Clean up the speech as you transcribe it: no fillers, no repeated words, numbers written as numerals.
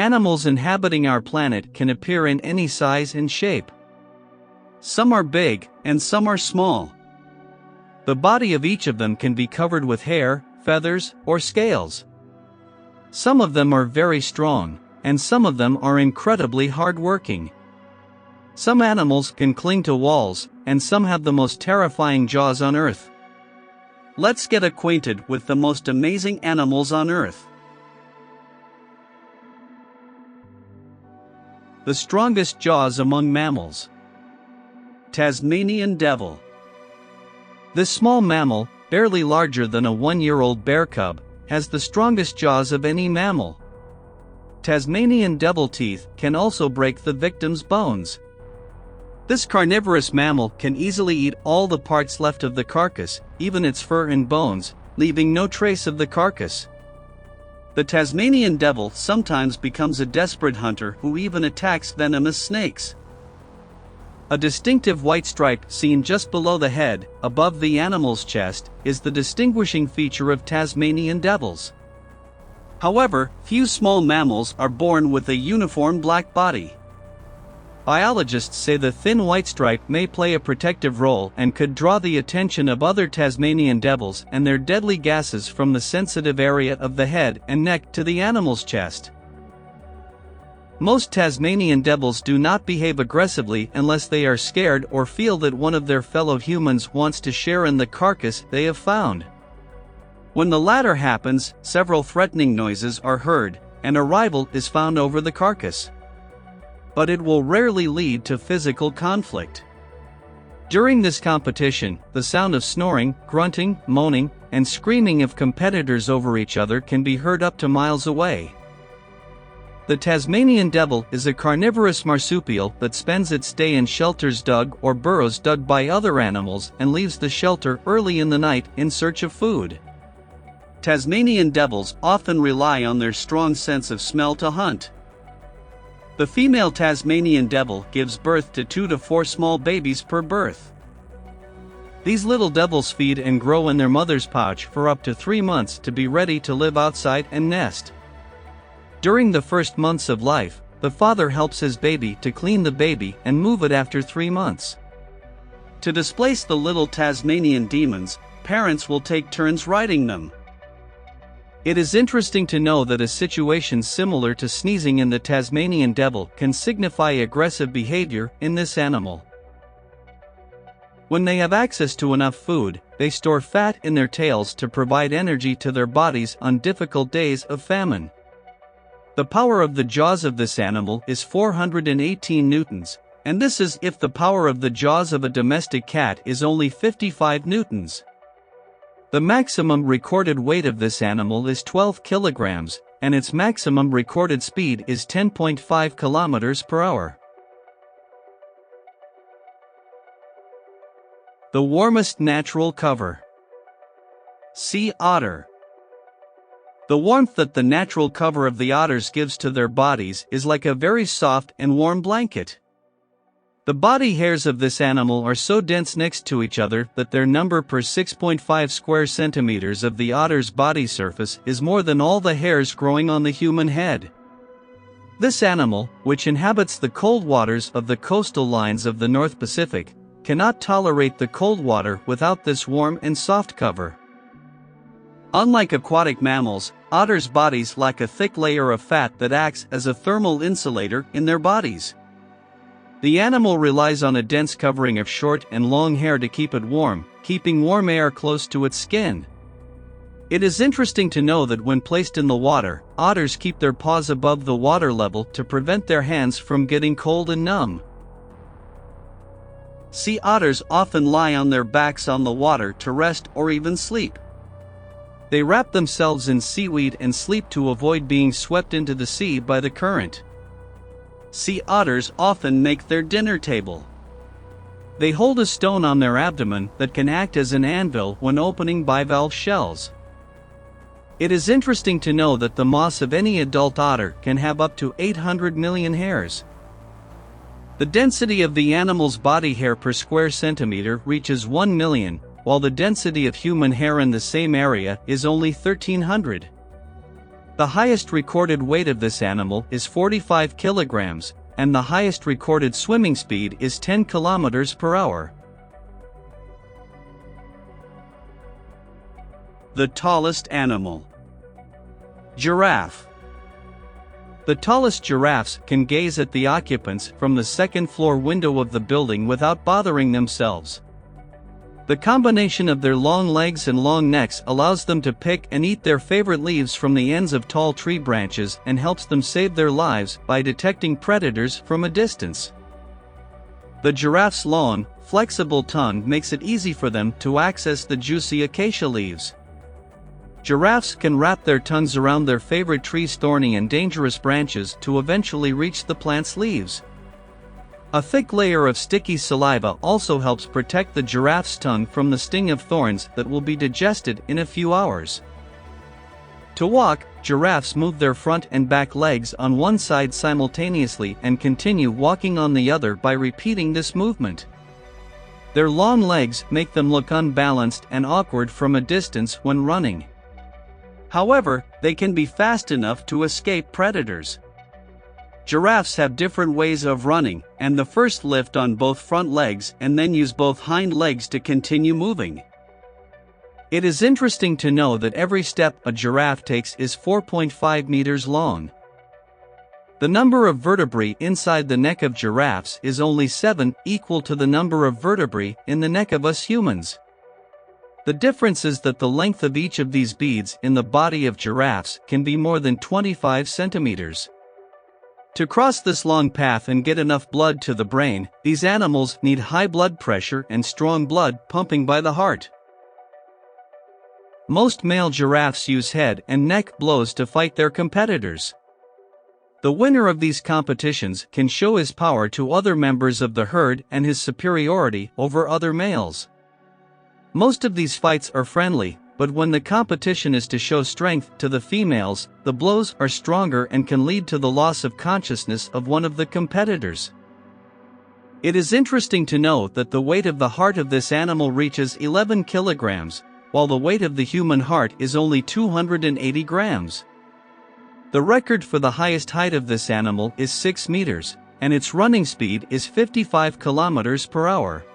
Animals inhabiting our planet can appear in any size and shape. Some are big, and some are small. The body of each of them can be covered with hair, feathers, or scales. Some of them are very strong, and some of them are incredibly hard-working. Some animals can cling to walls, and some have the most terrifying jaws on Earth. Let's get acquainted with the most amazing animals on Earth. The strongest jaws among mammals. Tasmanian Devil. This small mammal, barely larger than a 1-year-old bear cub, has the strongest jaws of any mammal. Tasmanian devil teeth can also break the victim's bones. This carnivorous mammal can easily eat all the parts left of the carcass, even its fur and bones, leaving no trace of the carcass. The Tasmanian devil sometimes becomes a desperate hunter who even attacks venomous snakes. A distinctive white stripe seen just below the head, above the animal's chest, is the distinguishing feature of Tasmanian devils. However, few small mammals are born with a uniform black body. Biologists say the thin white stripe may play a protective role and could draw the attention of other Tasmanian devils and their deadly gases from the sensitive area of the head and neck to the animal's chest. Most Tasmanian devils do not behave aggressively unless they are scared or feel that one of their fellow humans wants to share in the carcass they have found. When the latter happens, several threatening noises are heard, and a rival is found over the carcass. But it will rarely lead to physical conflict. During this competition, the sound of snoring, grunting, moaning, and screaming of competitors over each other can be heard up to miles away. The Tasmanian devil is a carnivorous marsupial that spends its day in shelters dug or burrows dug by other animals and leaves the shelter early in the night in search of food. Tasmanian devils often rely on their strong sense of smell to hunt. The female Tasmanian devil gives birth to 2 to 4 small babies per birth. These little devils feed and grow in their mother's pouch for up to 3 months to be ready to live outside and nest. During the first months of life, the father helps his baby to clean the baby and move it after 3 months. To displace the little Tasmanian demons, parents will take turns riding them. It is interesting to know that a situation similar to sneezing in the Tasmanian devil can signify aggressive behavior in this animal. When they have access to enough food, they store fat in their tails to provide energy to their bodies on difficult days of famine. The power of the jaws of this animal is 418 newtons, and this is if the power of the jaws of a domestic cat is only 55 newtons. The maximum recorded weight of this animal is 12 kilograms, and its maximum recorded speed is 10.5 kilometers per hour. The warmest natural cover. Sea otter. The warmth that the natural cover of the otters gives to their bodies is like a very soft and warm blanket. The body hairs of this animal are so dense next to each other that their number per 6.5 square centimeters of the otter's body surface is more than all the hairs growing on the human head. This animal, which inhabits the cold waters of the coastal lines of the North Pacific, cannot tolerate the cold water without this warm and soft cover. Unlike aquatic mammals, otters' bodies lack a thick layer of fat that acts as a thermal insulator in their bodies. The animal relies on a dense covering of short and long hair to keep it warm, keeping warm air close to its skin. It is interesting to know that when placed in the water, otters keep their paws above the water level to prevent their hands from getting cold and numb. Sea otters often lie on their backs on the water to rest or even sleep. They wrap themselves in seaweed and sleep to avoid being swept into the sea by the current. Sea otters often make their dinner table. They hold a stone on their abdomen that can act as an anvil when opening bivalve shells. It is interesting to know that the moss of any adult otter can have up to 800 million hairs. The density of the animal's body hair per square centimeter reaches 1 million, while the density of human hair in the same area is only 1,300. The highest recorded weight of this animal is 45 kilograms, and the highest recorded swimming speed is 10 kilometers per hour. The tallest animal. Giraffe. The tallest giraffes can gaze at the occupants from the second-floor window of the building without bothering themselves. The combination of their long legs and long necks allows them to pick and eat their favorite leaves from the ends of tall tree branches and helps them save their lives by detecting predators from a distance. The giraffe's long, flexible tongue makes it easy for them to access the juicy acacia leaves. Giraffes can wrap their tongues around their favorite tree's thorny and dangerous branches to eventually reach the plant's leaves. A thick layer of sticky saliva also helps protect the giraffe's tongue from the sting of thorns that will be digested in a few hours. To walk, giraffes move their front and back legs on one side simultaneously and continue walking on the other by repeating this movement. Their long legs make them look unbalanced and awkward from a distance when running. However, they can be fast enough to escape predators. Giraffes have different ways of running, and the first lift on both front legs and then use both hind legs to continue moving. It is interesting to know that every step a giraffe takes is 4.5 meters long. The number of vertebrae inside the neck of giraffes is only 7, equal to the number of vertebrae in the neck of us humans. The difference is that the length of each of these beads in the body of giraffes can be more than 25 centimeters. To cross this long path and get enough blood to the brain, these animals need high blood pressure and strong blood pumping by the heart. Most male giraffes use head and neck blows to fight their competitors. The winner of these competitions can show his power to other members of the herd and his superiority over other males. Most of these fights are friendly, but when the competition is to show strength to the females, the blows are stronger and can lead to the loss of consciousness of one of the competitors. It is interesting to note that the weight of the heart of this animal reaches 11 kilograms, while the weight of the human heart is only 280 grams. The record for the highest height of this animal is 6 meters, and its running speed is 55 kilometers per hour.